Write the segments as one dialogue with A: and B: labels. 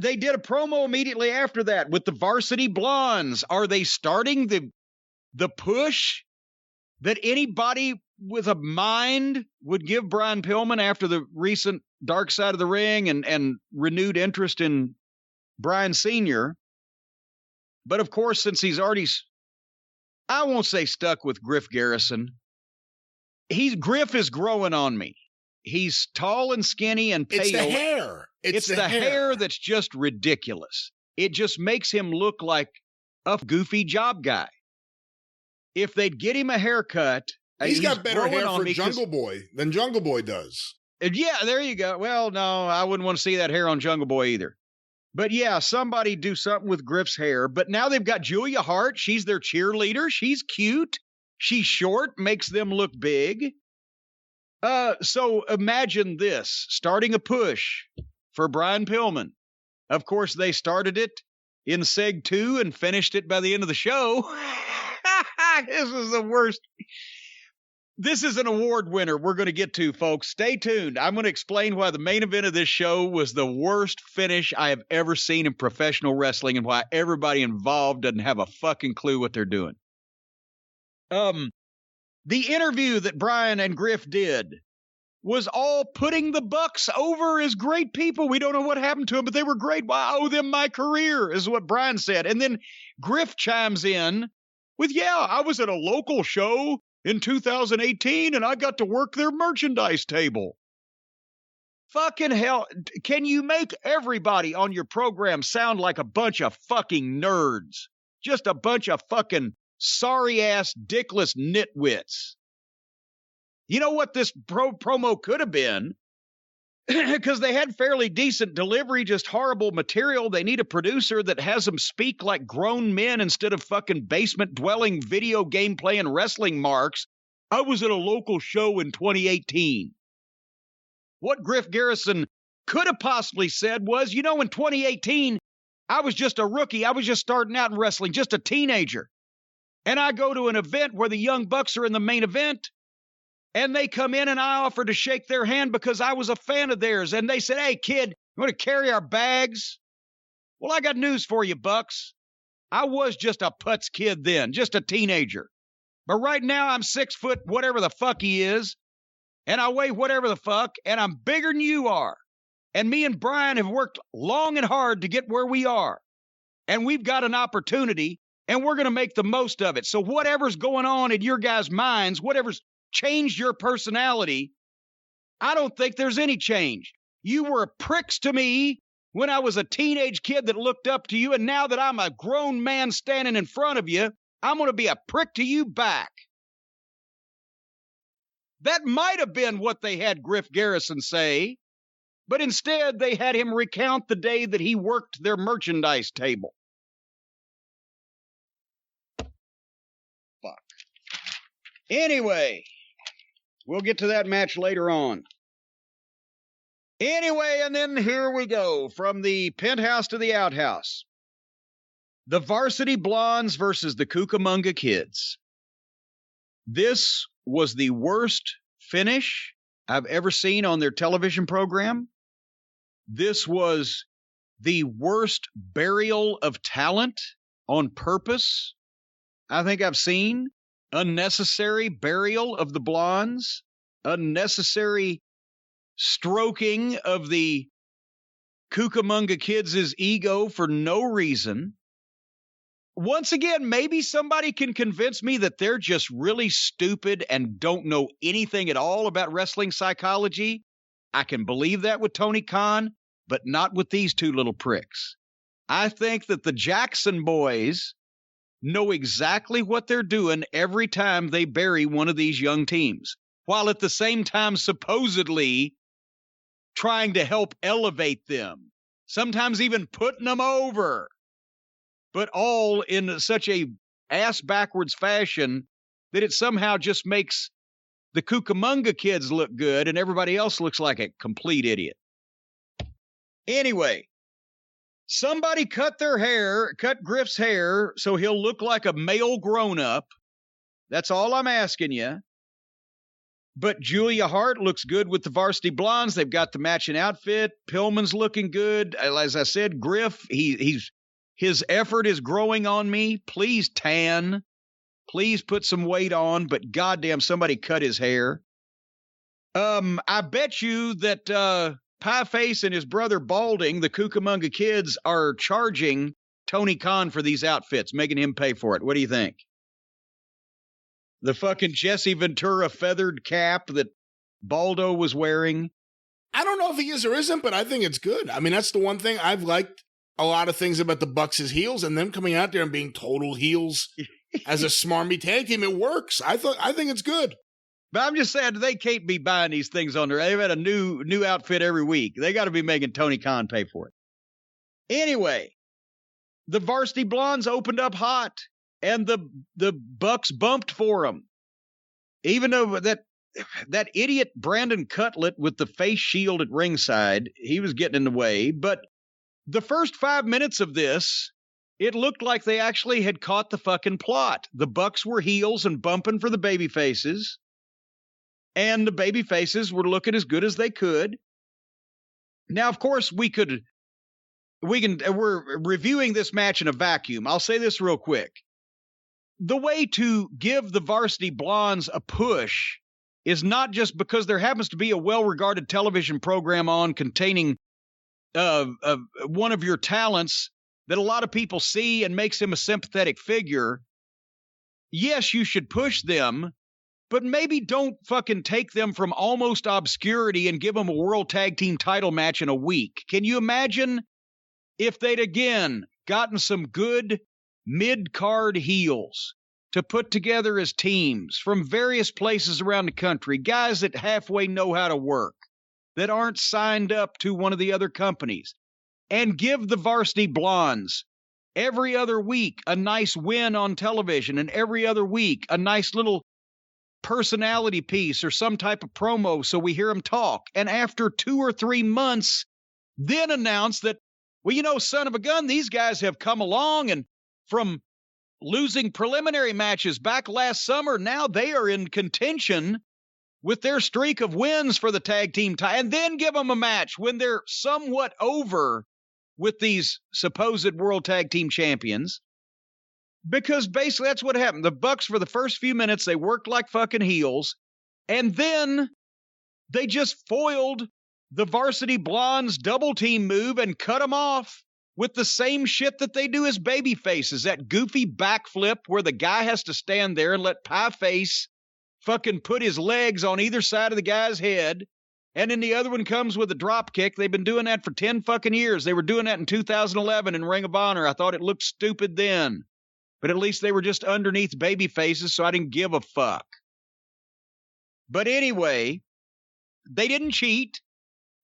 A: They did a promo immediately after that with the Varsity Blondes. Are they starting the push that anybody with a mind would give Brian Pillman after the recent Dark Side of the Ring and renewed interest in Brian Sr.? But of course, since he's already, I won't say stuck with Griff Garrison. Griff is growing on me. He's tall and skinny and pale.
B: It's the hair.
A: It's the hair that's just ridiculous. It just makes him look like a goofy job guy. If they'd get him a haircut,
B: he's got better hair for Jungle Boy than Jungle Boy does.
A: Yeah, there you go. Well, no, I wouldn't want to see that hair on Jungle Boy either. But yeah, somebody do something with Griff's hair. But now they've got Julia Hart. She's their cheerleader. She's cute. She's short, makes them look big. So imagine this, starting a push for Brian Pillman. Of course, they started it in Seg 2 and finished it by the end of the show. This is the worst. This is an award winner we're going to get to, folks. Stay tuned. I'm going to explain why the main event of this show was the worst finish I have ever seen in professional wrestling and why everybody involved doesn't have a fucking clue what they're doing. The interview that Brian and Griff did was all putting the Bucks over as great people. We don't know what happened to them, but they were great. Well, I owe them my career, is what Brian said. And then Griff chimes in with, yeah, I was at a local show in 2018, and I got to work their merchandise table. Fucking hell. Can you make everybody on your program sound like a bunch of fucking nerds? Just a bunch of fucking sorry-ass, dickless nitwits. You know what this promo could have been? Because they had fairly decent delivery, just horrible material. They need a producer that has them speak like grown men instead of fucking basement-dwelling video game playing wrestling marks. I was at a local show in 2018. What Griff Garrison could have possibly said was, you know, in 2018, I was just a rookie. I was just starting out in wrestling, just a teenager. And I go to an event where the Young Bucks are in the main event, and they come in and I offer to shake their hand because I was a fan of theirs. And they said, hey, kid, you want to carry our bags? Well, I got news for you, Bucks. I was just a putz kid then, just a teenager. But right now I'm 6 foot, whatever the fuck he is, and I weigh whatever the fuck, and I'm bigger than you are. And me and Brian have worked long and hard to get where we are. And we've got an opportunity, and we're going to make the most of it. So whatever's going on in your guys' minds, whatever's changed your personality, I don't think there's any change. You were pricks to me when I was a teenage kid that looked up to you, and now that I'm a grown man standing in front of you, I'm going to be a prick to you back. That might have been what they had Griff Garrison say, but instead they had him recount the day that he worked their merchandise table. Fuck. Anyway, we'll get to that match later on. Anyway, and then here we go. From the penthouse to the outhouse. The Varsity Blondes versus the Cucamonga Kids. This was the worst finish I've ever seen on their television program. This was the worst burial of talent on purpose I think I've seen. Unnecessary burial of the Blondes. Unnecessary stroking of the Cucamonga Kids' ego for no reason. Once again, maybe somebody can convince me that they're just really stupid and don't know anything at all about wrestling psychology. I can believe that with Tony Khan, but not with these two little pricks. I think that the Jackson boys know exactly what they're doing every time they bury one of these young teams, while at the same time supposedly trying to help elevate them, sometimes even putting them over, but all in such a ass-backwards fashion that it somehow just makes the Cucamonga Kids look good and everybody else looks like a complete idiot. Anyway, somebody cut Griff's hair so he'll look like a male grown-up. That's all I'm asking you. But Julia Hart looks good with the Varsity Blondes. They've got the matching outfit. Pillman's looking good. As I said, Griff, his effort is growing on me. Please tan. Please put some weight on, but goddamn, somebody cut his hair. I bet you that Pieface and his brother Balding, the Cucamonga Kids, are charging Tony Khan for these outfits, making him pay for it. What do you think? The fucking Jesse Ventura feathered cap that Baldo was wearing.
B: I don't know if he is or isn't, but I think it's good. I mean, that's the one thing I've liked a lot of things about the Bucks' heels, and them coming out there and being total heels as a smarmy tag team. It works. I think it's good.
A: But I'm just saying they can't be buying these things on there. They've had a new outfit every week. They got to be making Tony Khan pay for it. Anyway, the Varsity Blondes opened up hot, and the Bucks bumped for them. Even though that idiot Brandon Cutlet with the face shield at ringside, he was getting in the way. But the first 5 minutes of this, it looked like they actually had caught the fucking plot. The Bucks were heels and bumping for the baby faces. And the baby faces were looking as good as they could. Now, of course, we're reviewing this match in a vacuum. I'll say this real quick. The way to give the Varsity Blondes a push is not just because there happens to be a well-regarded television program on containing one of your talents that a lot of people see and makes him a sympathetic figure. Yes, you should push them, but maybe don't fucking take them from almost obscurity and give them a World Tag Team title match in a week. Can you imagine if they'd again gotten some good mid-card heels to put together as teams from various places around the country, guys that halfway know how to work, that aren't signed up to one of the other companies, and give the Varsity Blondes every other week a nice win on television, and every other week a nice little personality piece or some type of promo so we hear them talk. And after 2 or 3 months, then announce that, well, you know, son of a gun, these guys have come along, and from losing preliminary matches back last summer, now they are in contention with their streak of wins for the tag team title, and then give them a match when they're somewhat over with these supposed World Tag Team Champions. Because basically that's what happened. The Bucks, for the first few minutes, they worked like fucking heels, and then they just foiled the Varsity Blondes double team move and cut them off with the same shit that they do as baby faces. That goofy backflip where the guy has to stand there and let Pieface fucking put his legs on either side of the guy's head, and then the other one comes with a drop kick. They've been doing that for 10 fucking years. They were doing that in 2011 in Ring of Honor. I thought it looked stupid then. But at least they were just underneath baby faces, so I didn't give a fuck. But anyway, they didn't cheat.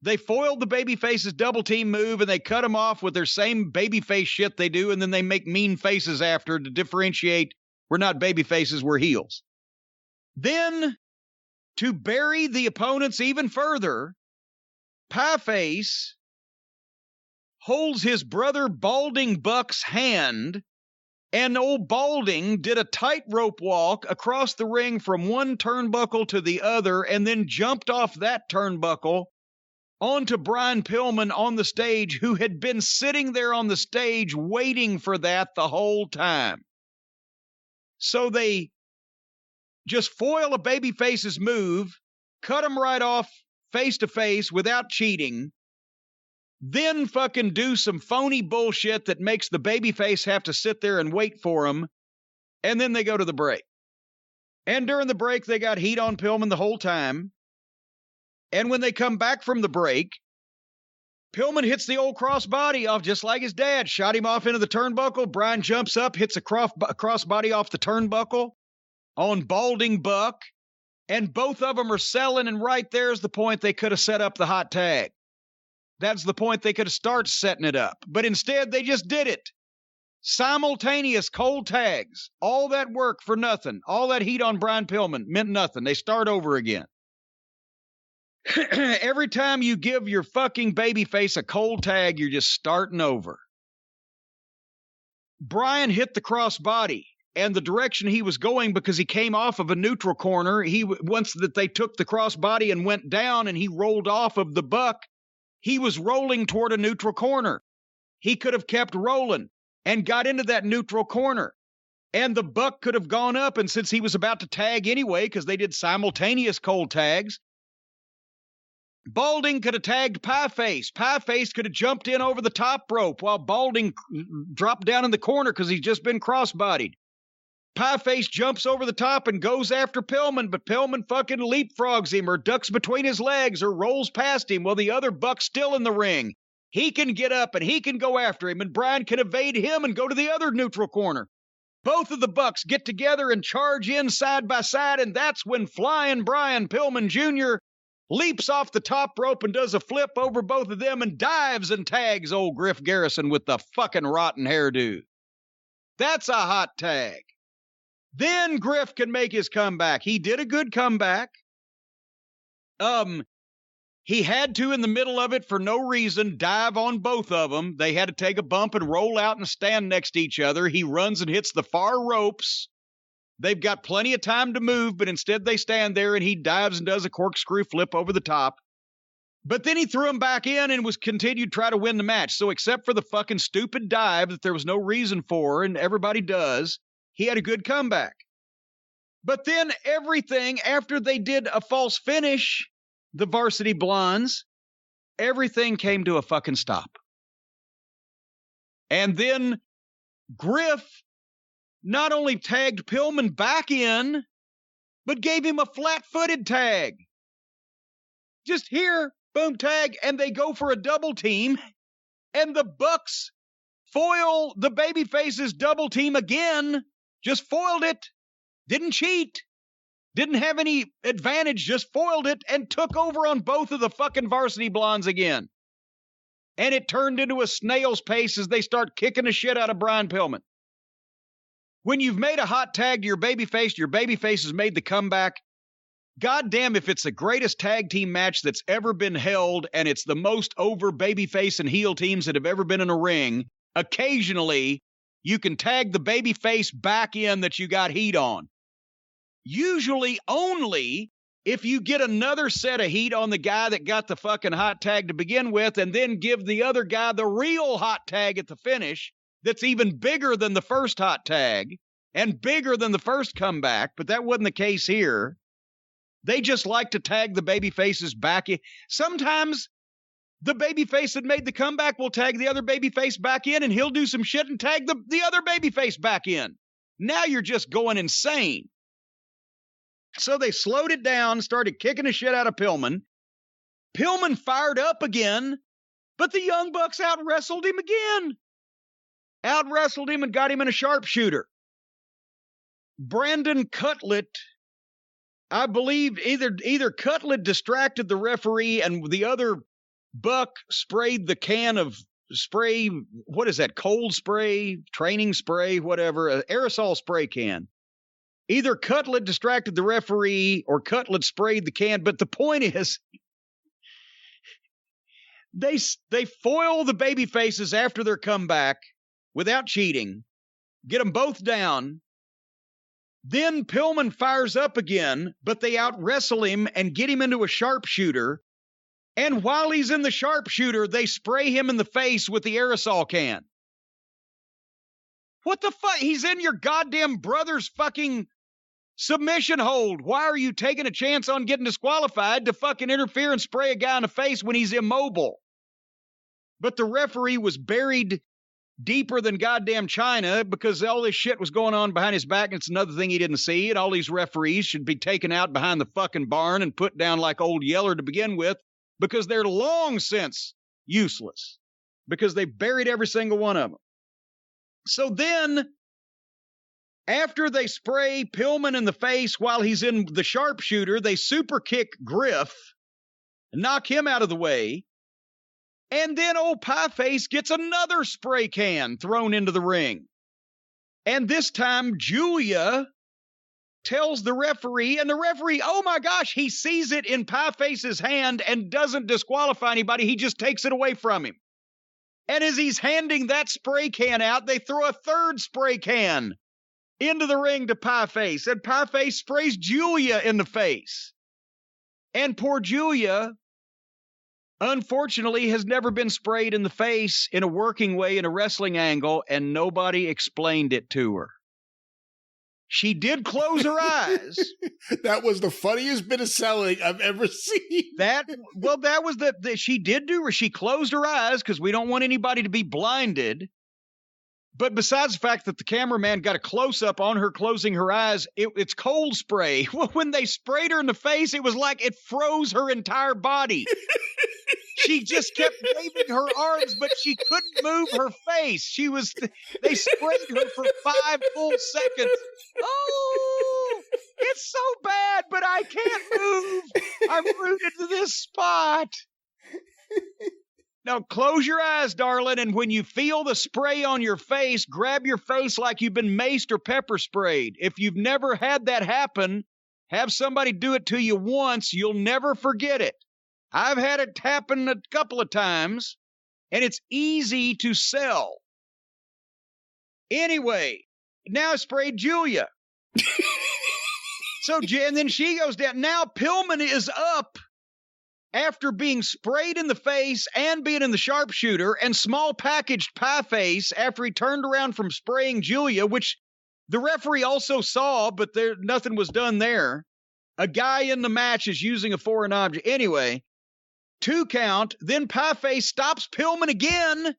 A: They foiled the baby faces double team move, and they cut them off with their same baby face shit they do, and then they make mean faces after to differentiate. We're not baby faces, we're heels. Then, to bury the opponents even further, Pieface holds his brother Balding Buck's hand, and old Balding did a tightrope walk across the ring from one turnbuckle to the other, and then jumped off that turnbuckle onto Brian Pillman on the stage, who had been sitting there on the stage waiting for that the whole time. So they just foil a babyface's move, cut him right off face to face without cheating, then fucking do some phony bullshit that makes the babyface have to sit there and wait for him, and then they go to the break. And during the break, they got heat on Pillman the whole time. And when they come back from the break, Pillman hits the old crossbody off just like his dad, shot him off into the turnbuckle. Brian jumps up, hits a crossbody off the turnbuckle on Balding Buck, and both of them are selling, and right there's the point they could have set up the hot tag. That's the point they could have started setting it up. But instead, they just did it. Simultaneous cold tags. All that work for nothing. All that heat on Brian Pillman meant nothing. They start over again. Every time you give your fucking babyface a cold tag, you're just starting over. Brian hit the crossbody, and the direction he was going, because he came off of a neutral corner. Once that they took the crossbody and went down and he rolled off of the buck, he was rolling toward a neutral corner. He could have kept rolling and got into that neutral corner. And the buck could have gone up, and since he was about to tag anyway, because they did simultaneous cold tags, Balding could have tagged Pieface. Pieface could have jumped in over the top rope while Balding dropped down in the corner because he's just been crossbodied. Pieface jumps over the top and goes after Pillman, but Pillman fucking leapfrogs him or ducks between his legs or rolls past him while the other buck's still in the ring. He can get up and he can go after him, and Brian can evade him and go to the other neutral corner. Both of the bucks get together and charge in side by side, and that's when Flying Brian Pillman Jr. leaps off the top rope and does a flip over both of them and dives and tags old Griff Garrison with the fucking rotten hairdo. That's a hot tag. Then Griff can make his comeback. He did a good comeback. He had to, in the middle of it, for no reason, dive on both of them. They had to take a bump and roll out and stand next to each other. He runs and hits the far ropes. They've got plenty of time to move, but instead they stand there and he dives and does a corkscrew flip over the top. But then he threw him back in and was continued to try to win the match. So except for the fucking stupid dive that there was no reason for, and everybody does, he had a good comeback. But then everything, after they did a false finish, the Varsity Blondes, everything came to a fucking stop. And then Griff not only tagged Pillman back in, but gave him a flat-footed tag. Just here, boom, tag, and they go for a double team, and the Bucks foil the babyface's double team again, just foiled it, didn't cheat, didn't have any advantage, just foiled it, and took over on both of the fucking Varsity Blondes again. And it turned into a snail's pace as they start kicking the shit out of Brian Pillman. When you've made a hot tag to your babyface has made the comeback. Goddamn, if it's the greatest tag team match that's ever been held, and it's the most over babyface and heel teams that have ever been in a ring, occasionally you can tag the babyface back in that you got heat on. Usually only if you get another set of heat on the guy that got the fucking hot tag to begin with, and then give the other guy the real hot tag at the finish that's even bigger than the first hot tag and bigger than the first comeback, but that wasn't the case here. They just like to tag the babyfaces back in. Sometimes the babyface that made the comeback will tag the other babyface back in, and he'll do some shit and tag the other babyface back in. Now you're just going insane. So they slowed it down, started kicking the shit out of Pillman. Pillman fired up again, but the Young Bucks out-wrestled him again. Out-wrestled him and got him in a sharpshooter. Brandon Cutlet, I believe either Cutlet distracted the referee and the other Buck sprayed the can of spray, what is that, cold spray, training spray, whatever, an aerosol spray can. Either Cutlet distracted the referee or Cutlet sprayed the can, but the point is, they foil the baby faces after their comeback without cheating, get them both down. Then Pillman fires up again, but they out-wrestle him and get him into a sharpshooter. And while he's in the sharpshooter, they spray him in the face with the aerosol can. What the fuck? He's in your goddamn brother's fucking submission hold. Why are you taking a chance on getting disqualified to fucking interfere and spray a guy in the face when he's immobile? But the referee was buried deeper than goddamn China because all this shit was going on behind his back, and it's another thing he didn't see, and all these referees should be taken out behind the fucking barn and put down like old Yeller to begin with, because they're long since useless, because they buried every single one of them. So then, after they spray Pillman in the face while he's in the sharpshooter, they super kick Griff, knock him out of the way, and then old Pieface gets another spray can thrown into the ring. And this time, Julia tells the referee, and the referee, oh my gosh, he sees it in Pieface's hand and doesn't disqualify anybody. He just takes it away from him. And as he's handing that spray can out, they throw a third spray can into the ring to Pieface, and Pieface sprays Julia in the face. And poor Julia, unfortunately, has never been sprayed in the face in a working way in a wrestling angle, and nobody explained it to her. She did close her eyes.
B: That was the funniest bit of selling I've ever seen.
A: That was she did do her. She closed her eyes because we don't want anybody to be blinded. But besides the fact that the cameraman got a close-up on her closing her eyes, it's cold spray. When they sprayed her in the face, it was like it froze her entire body. She just kept waving her arms, but she couldn't move her face. They sprayed her for 5 full seconds. Oh, it's so bad, but I can't move. I'm rooted to this spot. Now, close your eyes, darling, and when you feel the spray on your face, grab your face like you've been maced or pepper sprayed. If you've never had that happen, have somebody do it to you once. You'll never forget it. I've had it happen a couple of times, and it's easy to sell. Anyway, now I sprayed Julia. And then she goes down. Now Pillman is up after being sprayed in the face and being in the sharpshooter, and small packaged Pieface after he turned around from spraying Julia, which the referee also saw, but nothing was done there. A guy in the match is using a foreign object. Anyway, 2 count, then Pieface stops Pillman again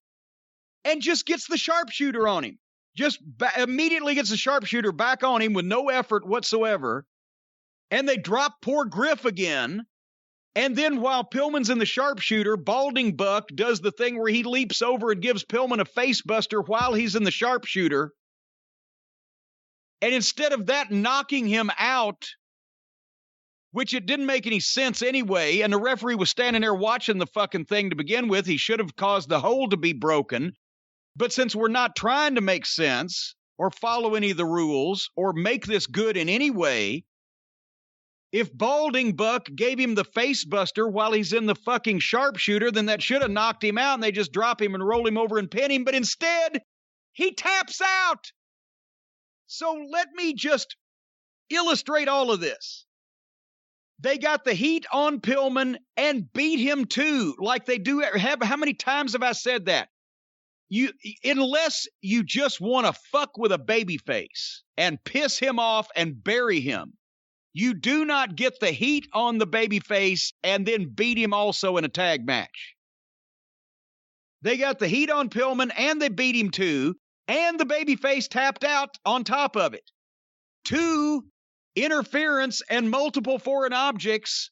A: and just gets the sharpshooter on him. Just immediately gets the sharpshooter back on him with no effort whatsoever. And they drop poor Griff again. And then while Pillman's in the sharpshooter, Balding Buck does the thing where he leaps over and gives Pillman a face buster while he's in the sharpshooter. And instead of that knocking him out, which it didn't make any sense anyway, and the referee was standing there watching the fucking thing to begin with, he should have caused the hole to be broken. But since we're not trying to make sense or follow any of the rules or make this good in any way, if Balding Buck gave him the face buster while he's in the fucking sharpshooter, then that should have knocked him out and they just drop him and roll him over and pin him. But instead, he taps out. So let me just illustrate all of this. They got the heat on Pillman and beat him too, like they do. How many times have I said that? Unless you just want to fuck with a babyface and piss him off and bury him, you do not get the heat on the babyface and then beat him also in a tag match. They got the heat on Pillman and they beat him too, and the babyface tapped out on top of it. 2 interference and multiple foreign objects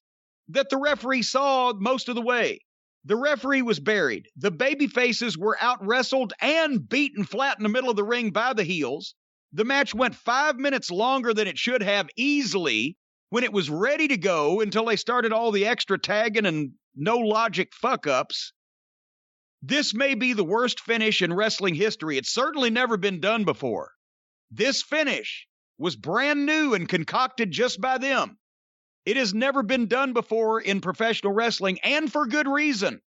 A: that the referee saw most of the way. The referee was buried. The babyfaces were out-wrestled and beaten flat in the middle of the ring by the heels. The match went 5 minutes longer than it should have easily when it was ready to go until they started all the extra tagging and no logic fuck-ups. This may be the worst finish in wrestling history. It's certainly never been done before. This finish was brand new and concocted just by them. It has never been done before in professional wrestling, and for good reason.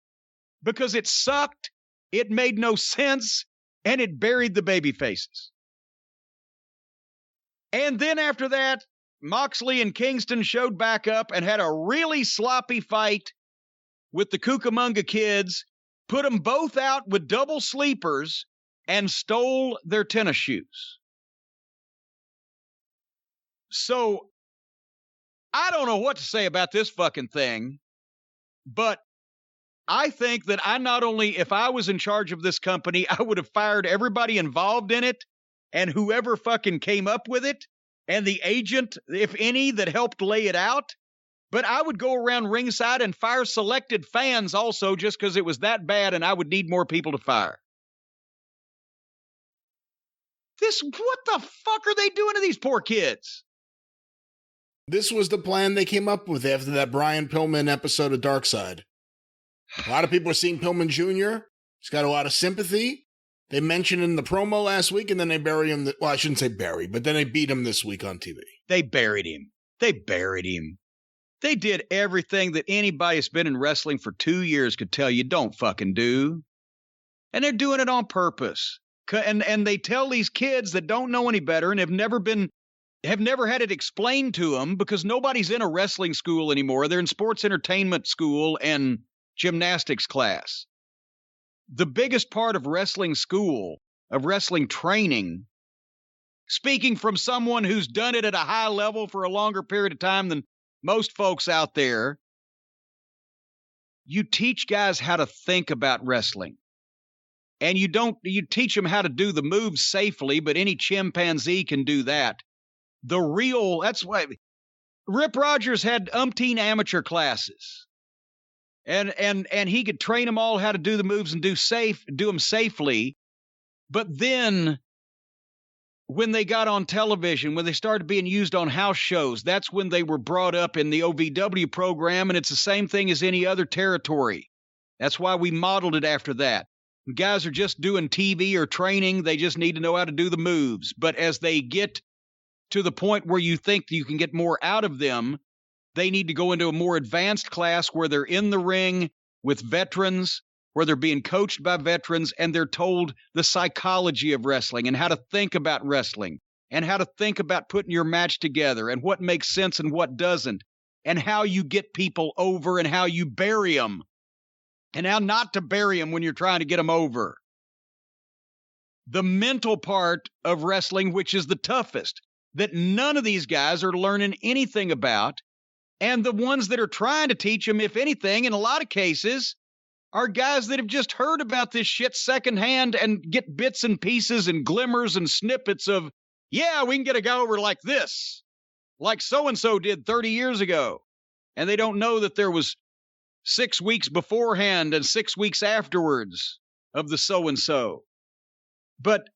A: Because it sucked, it made no sense, and it buried the baby faces. And then after that, Moxley and Kingston showed back up and had a really sloppy fight with the Cucamonga kids, put them both out with double sleepers, and stole their tennis shoes. So, I don't know what to say about this fucking thing, but I think that if I was in charge of this company, I would have fired everybody involved in it and whoever fucking came up with it and the agent, if any, that helped lay it out. But I would go around ringside and fire selected fans also just because it was that bad and I would need more people to fire. What the fuck are they doing to these poor kids?
B: This was the plan they came up with after that Brian Pillman episode of Darkside. A lot of people are seeing Pillman Jr. He's got a lot of sympathy. They mentioned in the promo last week, and then they bury him. Well, I shouldn't say bury, but then they beat him this week on TV.
A: They buried him. They did everything that anybody that's been in wrestling for 2 years could tell you don't fucking do. And they're doing it on purpose. And they tell these kids that don't know any better and have never had it explained to them, because nobody's in a wrestling school anymore. They're in sports entertainment school and gymnastics class. The biggest part of wrestling school, of wrestling training, speaking from someone who's done it at a high level for a longer period of time than most folks out there, you teach guys how to think about wrestling. And you teach them how to do the moves safely, but any chimpanzee can do that. That's why Rip Rogers had umpteen amateur classes. And he could train them all how to do the moves and do them safely. But then when they got on television, when they started being used on house shows, that's when they were brought up in the OVW program, and it's the same thing as any other territory. That's why we modeled it after that. When guys are just doing TV or training, they just need to know how to do the moves. But as they get to the point where you think you can get more out of them, they need to go into a more advanced class where they're in the ring with veterans, where they're being coached by veterans, and they're told the psychology of wrestling and how to think about wrestling and how to think about putting your match together and what makes sense and what doesn't, and how you get people over and how you bury them and how not to bury them when you're trying to get them over. The mental part of wrestling, which is the toughest, that none of these guys are learning anything about. And the ones that are trying to teach them, if anything, in a lot of cases, are guys that have just heard about this shit secondhand and get bits and pieces and glimmers and snippets of, yeah, we can get a guy over like this, like so-and-so did 30 years ago. And they don't know that there was 6 weeks beforehand and 6 weeks afterwards of the so-and-so. But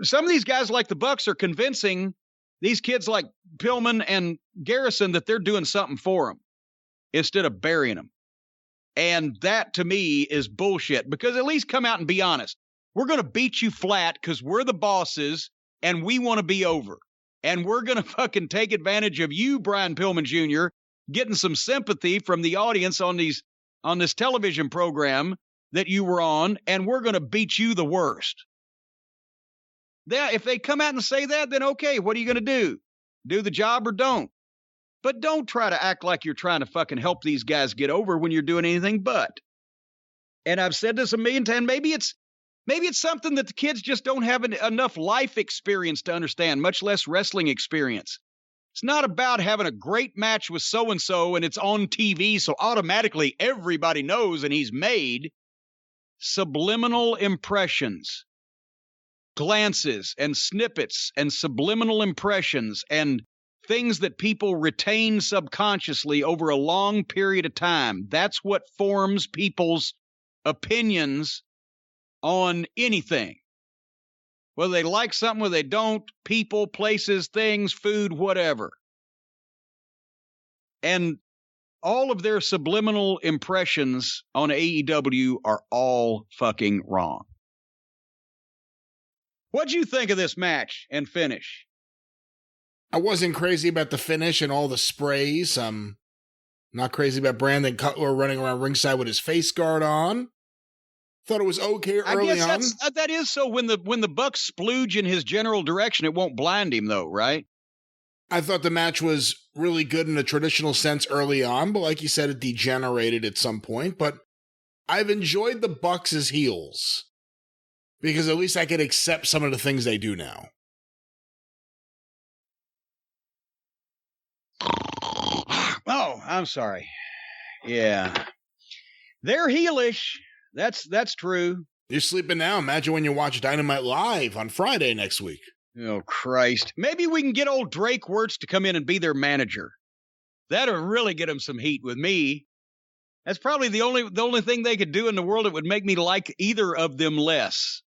A: some of these guys like the Bucks are convincing these kids like Pillman and Garrison that they're doing something for them instead of burying them. And that, to me, is bullshit, because at least come out and be honest. We're going to beat you flat because we're the bosses and we want to be over. And we're going to fucking take advantage of you, Brian Pillman Jr., getting some sympathy from the audience on this television program that you were on, and we're going to beat you the worst. If they come out and say that, then okay, what are you going to do? Do the job or don't? But don't try to act like you're trying to fucking help these guys get over when you're doing anything but. And I've said this a million times, maybe it's something that the kids just don't have enough life experience to understand, much less wrestling experience. It's not about having a great match with so-and-so and it's on TV, so automatically everybody knows and he's made. Subliminal impressions. Glances and snippets and subliminal impressions and things that people retain subconsciously over a long period of time. That's what forms people's opinions on anything. Whether they like something or they don't, people, places, things, food, whatever. And all of their subliminal impressions on AEW are all fucking wrong. What'd you think of this match and finish?
B: I wasn't crazy about the finish and all the sprays. I'm not crazy about Brandon Cutler running around ringside with his face guard on. Thought it was okay early on.
A: That is so when the Bucks splooge in his general direction, it won't blind him though, right?
B: I thought the match was really good in a traditional sense early on, but like you said, it degenerated at some point. But I've enjoyed the Bucks as heels, because at least I can accept some of the things they do now.
A: Oh, I'm sorry. Yeah. They're heelish. That's true.
B: You're sleeping now. Imagine when you watch Dynamite live on Friday next week.
A: Oh, Christ. Maybe we can get old Drake Wirtz to come in and be their manager. That'll really get him some heat with me. That's probably the only thing they could do in the world that would make me like either of them less.